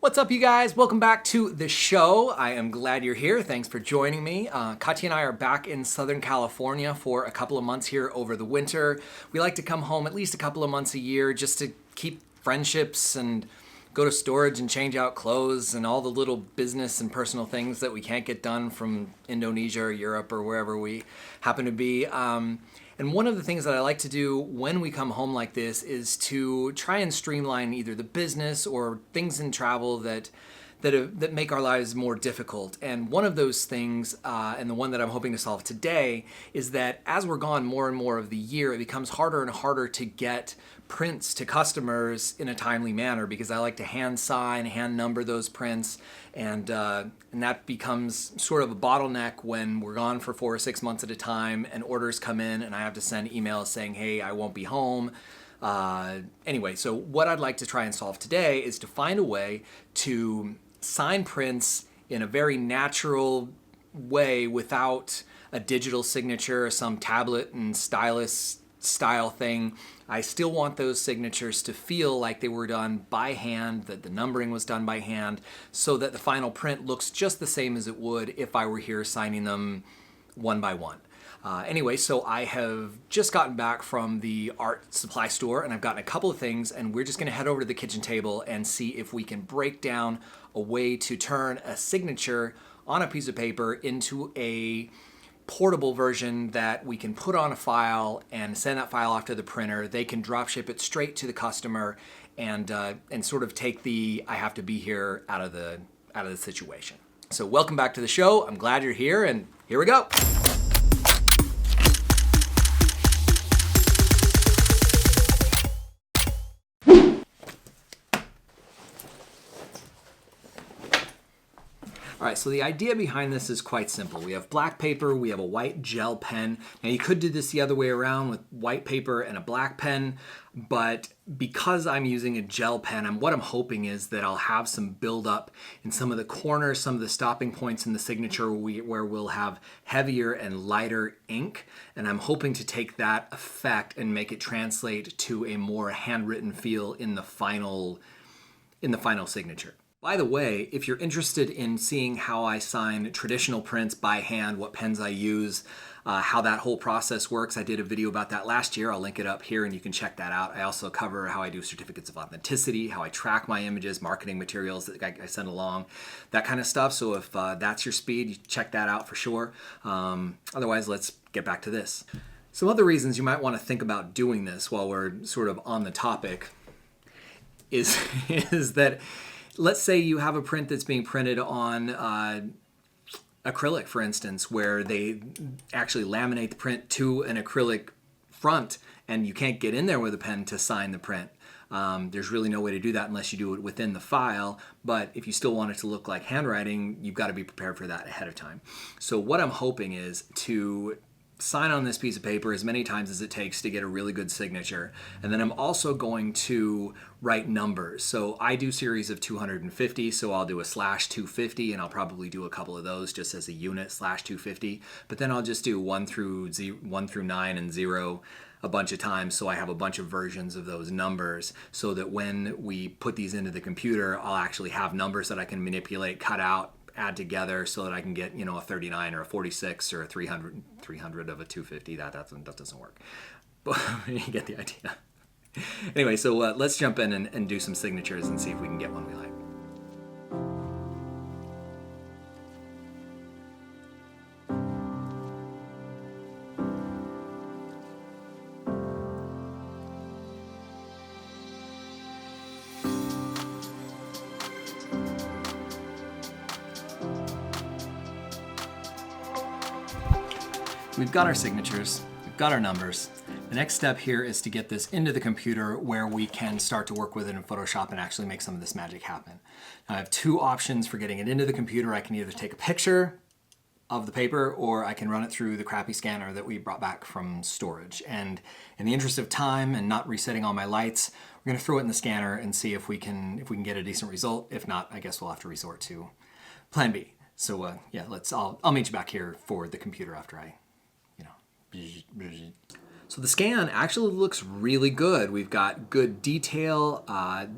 What's up, you guys? Welcome back to the show. I am glad you're here. Thanks for joining me. Katya and I are back in Southern California for a couple of months here over the winter. We like to come home at least a couple of months a year just to keep friendships and go to storage and change out clothes and all the little business and personal things that we can't get done from Indonesia or Europe or wherever we happen to be. And one of the things that I like to do when we come home like this is to try and streamline either the business or things in travel that make our lives more difficult. And one of those things, and the one that I'm hoping to solve today, is that as we're gone more and more of the year, it becomes harder and harder to get prints to customers in a timely manner because I like to hand sign, hand number those prints, and that becomes sort of a bottleneck when we're gone for 4 or 6 months at a time and orders come in and I have to send emails saying, hey, I won't be home. Anyway, so what I'd like to try and solve today is to find a way to sign prints in a very natural way without a digital signature or some tablet and stylus style thing. I still want those signatures to feel like they were done by hand, that the numbering was done by hand, so that the final print looks just the same as it would if I were here signing them one by one. Anyway, so I have just gotten back from the art supply store and I've gotten a couple of things, and we're just going to head over to the kitchen table and see if we can break down a way to turn a signature on a piece of paper into a portable version that we can put on a file and send that file off to the printer. They can drop ship it straight to the customer and sort of take the I have to be here out of the situation. So welcome back to the show. I'm glad you're here, and here we go. All right, so the idea behind this is quite simple. We have black paper, we have a white gel pen. Now you could do this the other way around with white paper and a black pen, but because I'm using a gel pen, what I'm hoping is that I'll have some buildup in some of the corners, some of the stopping points in the signature where we'll have heavier and lighter ink. And I'm hoping to take that effect and make it translate to a more handwritten feel in the final signature. By the way, if you're interested in seeing how I sign traditional prints by hand, what pens I use, how that whole process works, I did a video about that last year. I'll link it up here and you can check that out. I also cover how I do certificates of authenticity, how I track my images, marketing materials that I send along, that kind of stuff. So if that's your speed, you check that out for sure. Otherwise, let's get back to this. Some other reasons you might want to think about doing this while we're sort of on the topic is that let's say you have a print that's being printed on acrylic, for instance, where they actually laminate the print to an acrylic front and you can't get in there with a pen to sign the print. There's really no way to do that unless you do it within the file, but if you still want it to look like handwriting, you've got to be prepared for that ahead of time. So what I'm hoping is to sign on this piece of paper as many times as it takes to get a really good signature. And then I'm also going to write numbers. So I do series of 250, so I'll do a /250, and I'll probably do a couple of those just as a unit, /250. But then I'll just do 1 through 9 and 0 a bunch of times, so I have a bunch of versions of those numbers, so that when we put these into the computer, I'll actually have numbers that I can manipulate, cut out, add together so that I can get, a 39 or a 46 or a 300 of a 250. That doesn't work. But you get the idea. Anyway, so let's jump in and do some signatures and see if we can get one we like. We've got our signatures, we've got our numbers. The next step here is to get this into the computer where we can start to work with it in Photoshop and actually make some of this magic happen. Now I have two options for getting it into the computer. I can either take a picture of the paper or I can run it through the crappy scanner that we brought back from storage. And in the interest of time and not resetting all my lights, we're gonna throw it in the scanner and see if we can get a decent result. If not, I guess we'll have to resort to plan B. So yeah, I'll meet you back here for the computer after I, So the scan actually looks really good. We've got good detail.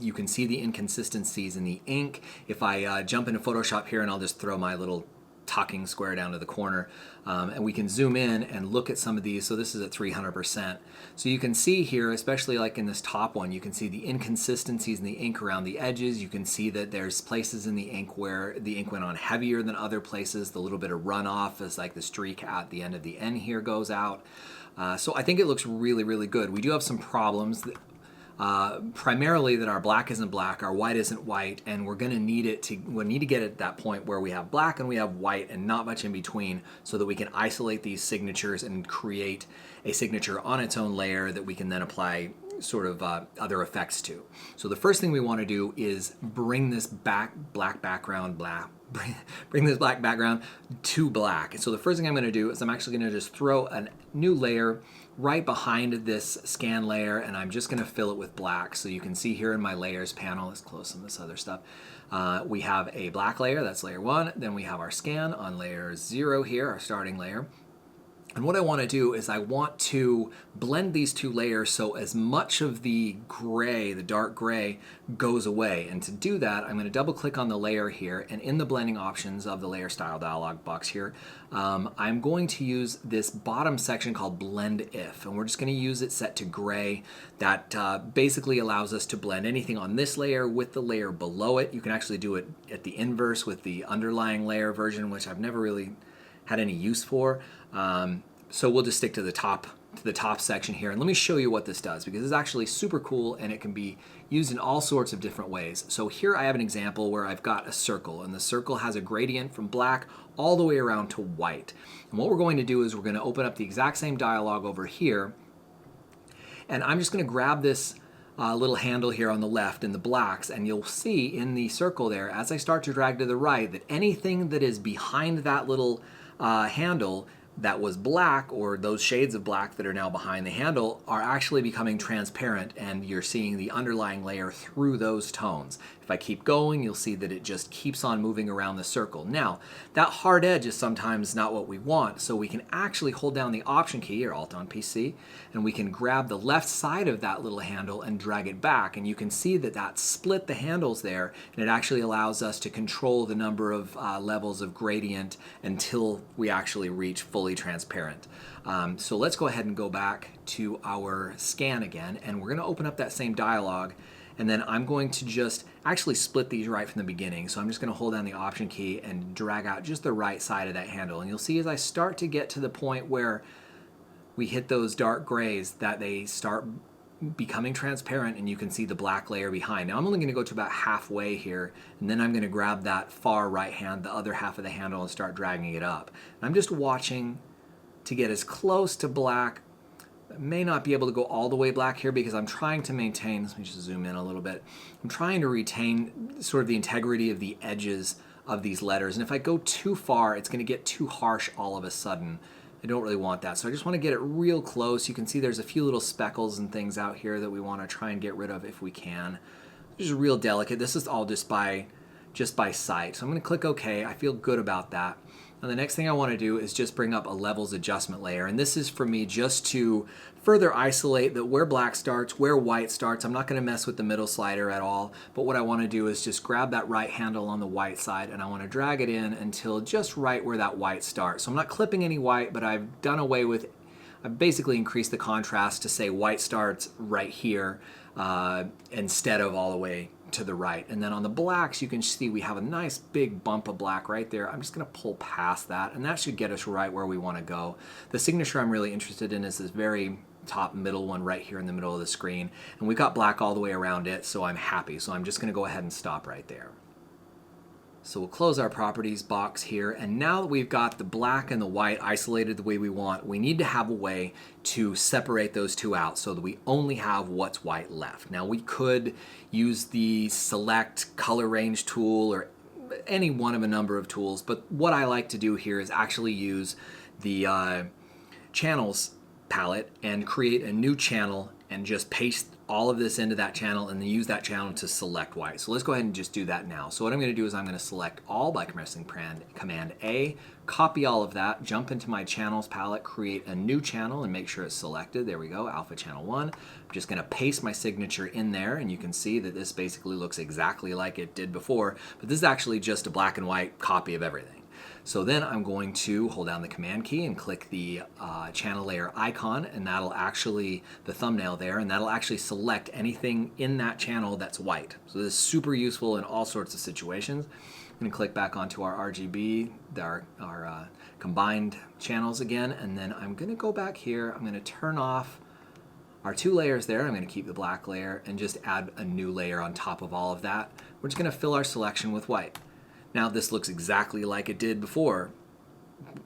You can see the inconsistencies in the ink. If I jump into Photoshop here, and I'll just throw my little talking square down to the corner, and we can zoom in and look at some of these. So this is at 300%. So you can see here, especially like in this top one, you can see the inconsistencies in the ink around the edges. You can see that there's places in the ink where the ink went on heavier than other places. The little bit of runoff is like the streak at the end of the N here goes out. So I think it looks really, really good. We do have some problems. Primarily that our black isn't black, our white isn't white, and we're going to need it to, we need to get at that point where we have black and we have white and not much in between, so that we can isolate these signatures and create a signature on its own layer that we can then apply sort of other effects to. So the first thing we want to do is bring this black background to black. And so the first thing I'm going to do is I'm actually going to just throw a new layer right behind this scan layer, and I'm just going to fill it with black. So you can see here in my layers panel, let's close some of this other stuff. We have a black layer, that's layer 1. Then we have our scan on layer 0 here, our starting layer. And what I want to do is I want to blend these two layers so as much of the gray, the dark gray, goes away. And to do that, I'm going to double click on the layer here, and in the blending options of the layer style dialog box here, I'm going to use this bottom section called blend if, and we're just going to use it set to gray. That basically allows us to blend anything on this layer with the layer below it. You can actually do it at the inverse with the underlying layer version, which I've never really had any use for. So we'll just stick to the top section here, and let me show you what this does, because it's actually super cool and it can be used in all sorts of different ways. So here I have an example where I've got a circle, and the circle has a gradient from black all the way around to white. And what we're going to do is we're going to open up the exact same dialog over here, and I'm just going to grab this little handle here on the left in the blacks, and you'll see in the circle there, as I start to drag to the right, that anything that is behind that little handle that was black, or those shades of black that are now behind the handle, are actually becoming transparent, and you're seeing the underlying layer through those tones. If I keep going, you'll see that it just keeps on moving around the circle. Now, that hard edge is sometimes not what we want, so we can actually hold down the Option key, or Alt on PC, and we can grab the left side of that little handle and drag it back, and you can see that that split the handles there, and it actually allows us to control the number of levels of gradient until we actually reach fully transparent. So let's go ahead and go back to our scan again, and we're going to open up that same dialog, and then I'm going to just actually split these right from the beginning. So I'm just going to hold down the Option key and drag out just the right side of that handle, and you'll see as I start to get to the point where we hit those dark grays that they start becoming transparent, and you can see the black layer behind. Now I'm only going to go to about halfway here, and then I'm going to grab that far right hand, the other half of the handle, and start dragging it up. And I'm just watching to get as close to black. I may not be able to go all the way black here because I'm trying to maintain, let me just zoom in a little bit, I'm trying to retain sort of the integrity of the edges of these letters, and if I go too far, it's going to get too harsh all of a sudden. I don't really want that, so I just want to get it real close. You can see there's a few little speckles and things out here that we want to try and get rid of if we can. This is real delicate. This is all just by sight. So I'm going to click OK. I feel good about that. Now the next thing I want to do is just bring up a levels adjustment layer, and this is for me just to further isolate that where black starts, where white starts. I'm not going to mess with the middle slider at all, but what I want to do is just grab that right handle on the white side, and I want to drag it in until just right where that white starts. So I'm not clipping any white, but I've done away with, I've basically increased the contrast to say white starts right here instead of all the way to the right. And then on the blacks, you can see we have a nice big bump of black right there. I'm just going to pull past that, and that should get us right where we want to go. The signature I'm really interested in is this very top middle one right here in the middle of the screen, and we've got black all the way around it, so I'm happy. So I'm just going to go ahead and stop right there. So we'll close our properties box here, and now that we've got the black and the white isolated the way we want, we need to have a way to separate those two out so that we only have what's white left. Now we could use the select color range tool or any one of a number of tools, but what I like to do here is actually use the channels palette and create a new channel and just paste all of this into that channel and then use that channel to select white. So let's go ahead and just do that now. So what I'm going to do is I'm going to select all by pressing Command A, copy all of that, jump into my channels palette, create a new channel and make sure it's selected. There we go, Alpha Channel 1. I'm just going to paste my signature in there, and you can see that this basically looks exactly like it did before, but this is actually just a black and white copy of everything. So then I'm going to hold down the Command key and click the channel layer icon, and that'll actually, the thumbnail there, and that'll actually select anything in that channel that's white. So this is super useful in all sorts of situations. I'm going to click back onto our RGB, our combined channels again, and then I'm going to go back here. I'm going to turn off our 2 layers there. I'm going to keep the black layer and just add a new layer on top of all of that. We're just going to fill our selection with white. Now this looks exactly like it did before.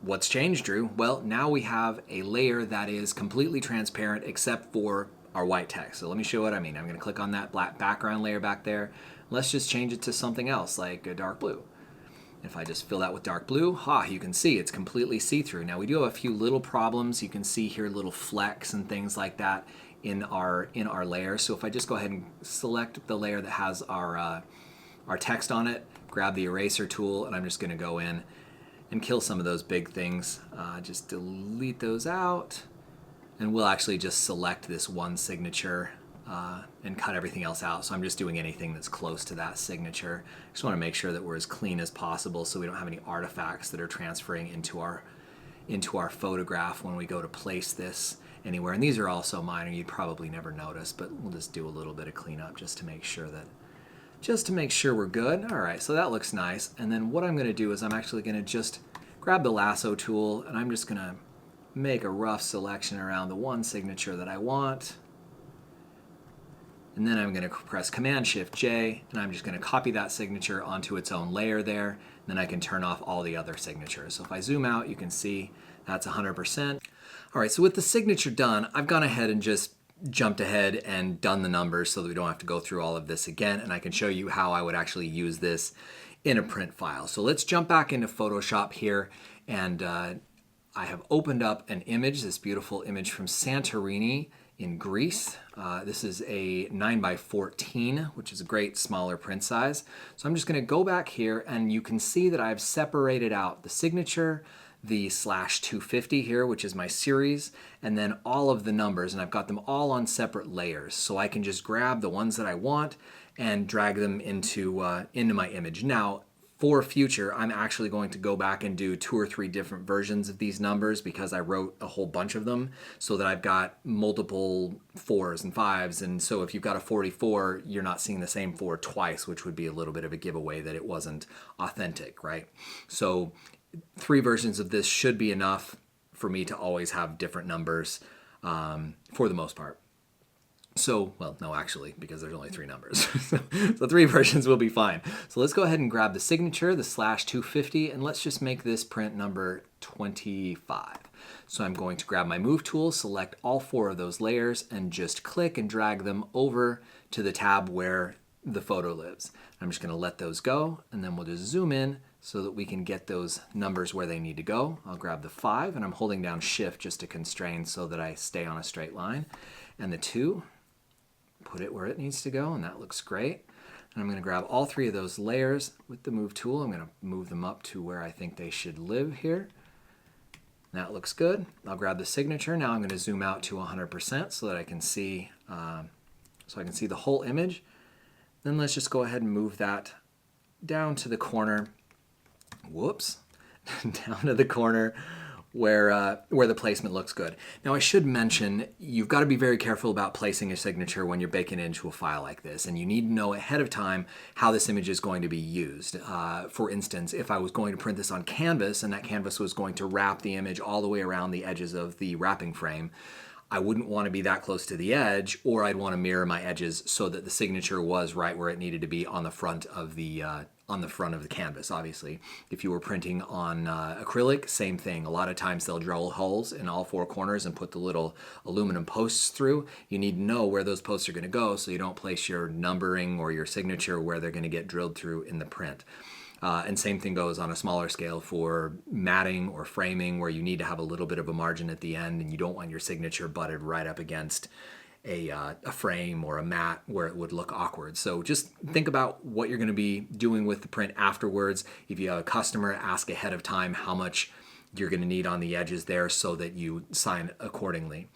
What's changed, Drew? Well, now we have a layer that is completely transparent except for our white text. So let me show you what I mean. I'm going to click on that black background layer back there. Let's just change it to something else, like a dark blue. If I just fill that with dark blue, you can see it's completely see-through. Now we do have a few little problems. You can see here little flecks and things like that in our layer. So if I just go ahead and select the layer that has our text on it, grab the eraser tool, and I'm just going to go in and kill some of those big things. Just delete those out, and we'll actually just select this one signature and cut everything else out. So I'm just doing anything that's close to that signature. Just want to make sure that we're as clean as possible so we don't have any artifacts that are transferring into our photograph when we go to place this anywhere. And these are also minor, you'd probably never notice, but we'll just do a little bit of cleanup just to make sure we're good. All right, so that looks nice. And then what I'm going to do is I'm actually going to just grab the lasso tool, and I'm just going to make a rough selection around the one signature that I want. And then I'm going to press Command-Shift-J, and I'm just going to copy that signature onto its own layer there. And then I can turn off all the other signatures. So if I zoom out, you can see that's 100%. All right, so with the signature done, I've gone ahead and just jumped ahead and done the numbers so that we don't have to go through all of this again, and I can show you how I would actually use this in a print file. So let's jump back into Photoshop here, and I have opened up an image, this beautiful image from Santorini in Greece. This is a 9x14, which is a great smaller print size. So I'm just going to go back here, and you can see that I've separated out the signature, the /250 here, which is my series, and then all of the numbers, and I've got them all on separate layers. So I can just grab the ones that I want and drag them into my image. Now, for future, I'm actually going to go back and do 2 or 3 different versions of these numbers because I wrote a whole bunch of them so that I've got multiple 4s and 5s. And so if you've got a 44, you're not seeing the same 4 twice, which would be a little bit of a giveaway that it wasn't authentic, right? So 3 versions of this should be enough for me to always have different numbers for the most part. So, well, no, actually, because there's only 3 numbers. So 3 versions will be fine. So let's go ahead and grab the signature, the /250, and let's just make this print number 25. So I'm going to grab my move tool, select all 4 of those layers, and just click and drag them over to the tab where the photo lives. I'm just going to let those go, and then we'll just zoom in so that we can get those numbers where they need to go. I'll grab the 5, and I'm holding down Shift just to constrain so that I stay on a straight line. And the 2, put it where it needs to go, and that looks great. And I'm going to grab all 3 of those layers with the move tool. I'm going to move them up to where I think they should live here. That looks good. I'll grab the signature. Now I'm going to zoom out to 100% so that I can see the whole image. Then let's just go ahead and move that down to the corner. Whoops. Down to the corner where the placement looks good. Now I should mention, you've got to be very careful about placing a signature when you're baking it into a file like this, and you need to know ahead of time how this image is going to be used. For instance, if I was going to print this on canvas and that canvas was going to wrap the image all the way around the edges of the wrapping frame, I wouldn't want to be that close to the edge, or I'd want to mirror my edges so that the signature was right where it needed to be on the front of the canvas. Obviously, if you were printing on acrylic, same thing. A lot of times they'll drill holes in all 4 corners and put the little aluminum posts through. You need to know where those posts are going to go so you don't place your numbering or your signature where they're going to get drilled through in the print. And same thing goes on a smaller scale for matting or framing, where you need to have a little bit of a margin at the end and you don't want your signature butted right up against a frame or a mat where it would look awkward. So just think about what you're going to be doing with the print afterwards. If you have a customer, ask ahead of time how much you're going to need on the edges there so that you sign accordingly.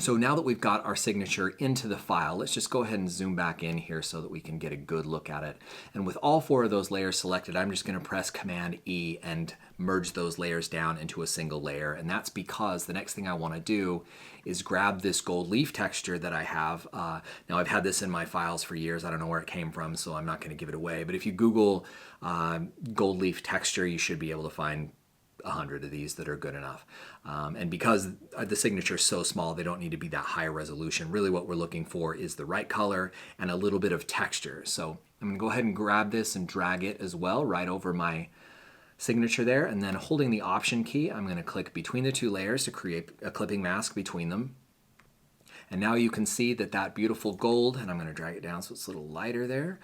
So now that we've got our signature into the file, let's just go ahead and zoom back in here so that we can get a good look at it. And with all 4 of those layers selected, I'm just going to press Command E and merge those layers down into a single layer. And that's because the next thing I want to do is grab this gold leaf texture that I have. Now I've had this in my files for years. I don't know where it came from, so I'm not going to give it away. But if you Google gold leaf texture, you should be able to find 100 of these that are good enough. And because the signature is so small, they don't need to be that high resolution. Really what we're looking for is the right color and a little bit of texture. So I'm going to go ahead and grab this and drag it as well right over my signature there. And then holding the Option key, I'm going to click between the 2 layers to create a clipping mask between them. And now you can see that beautiful gold, and I'm going to drag it down so it's a little lighter there.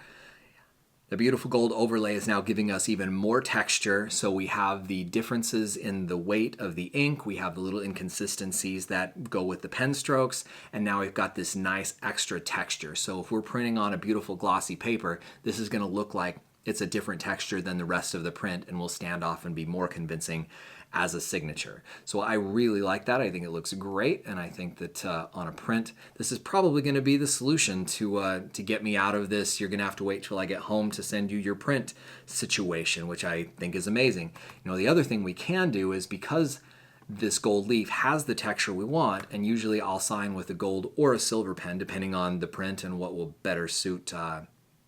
The beautiful gold overlay is now giving us even more texture. So we have the differences in the weight of the ink. We have the little inconsistencies that go with the pen strokes. And now we've got this nice extra texture. So if we're printing on a beautiful glossy paper, this is going to look like it's a different texture than the rest of the print and will stand off and be more convincing as a signature. So I really like that. I think it looks great, and I think that on a print, this is probably going to be the solution to get me out of this. You're going to have to wait till I get home to send you your print situation, which I think is amazing. You know, the other thing we can do is, because this gold leaf has the texture we want, and usually I'll sign with a gold or a silver pen depending on the print and what will better suit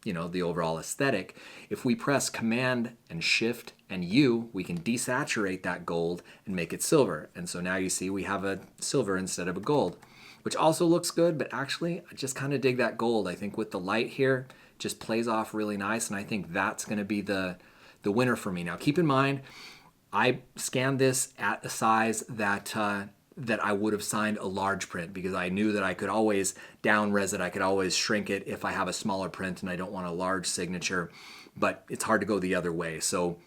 the overall aesthetic. If we press Command and Shift and U, we can desaturate that gold and make it silver. And so now you see we have a silver instead of a gold, which also looks good, but actually I just kind of dig that gold. I think with the light here, it just plays off really nice, and I think that's going to be the winner for me. Now keep in mind, I scanned this at a size that I would have signed a large print, because I knew that I could always down-res it. I could always shrink it if I have a smaller print and I don't want a large signature, but it's hard to go the other way. So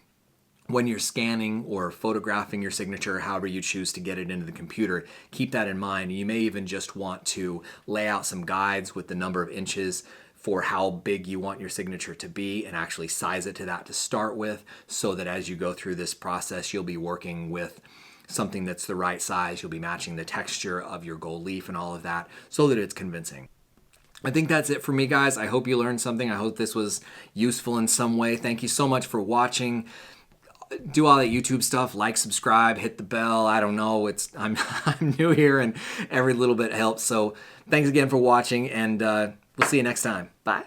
when you're scanning or photographing your signature, however you choose to get it into the computer, keep that in mind. You may even just want to lay out some guides with the number of inches for how big you want your signature to be and actually size it to that to start with, so that as you go through this process, you'll be working with something that's the right size. You'll be matching the texture of your gold leaf and all of that so that it's convincing. I think that's it for me, guys. I hope you learned something. I hope this was useful in some way. Thank you so much for watching. Do all that YouTube stuff, like, subscribe, hit the bell. I don't know. I'm new here, and every little bit helps. So thanks again for watching, and we'll see you next time. Bye.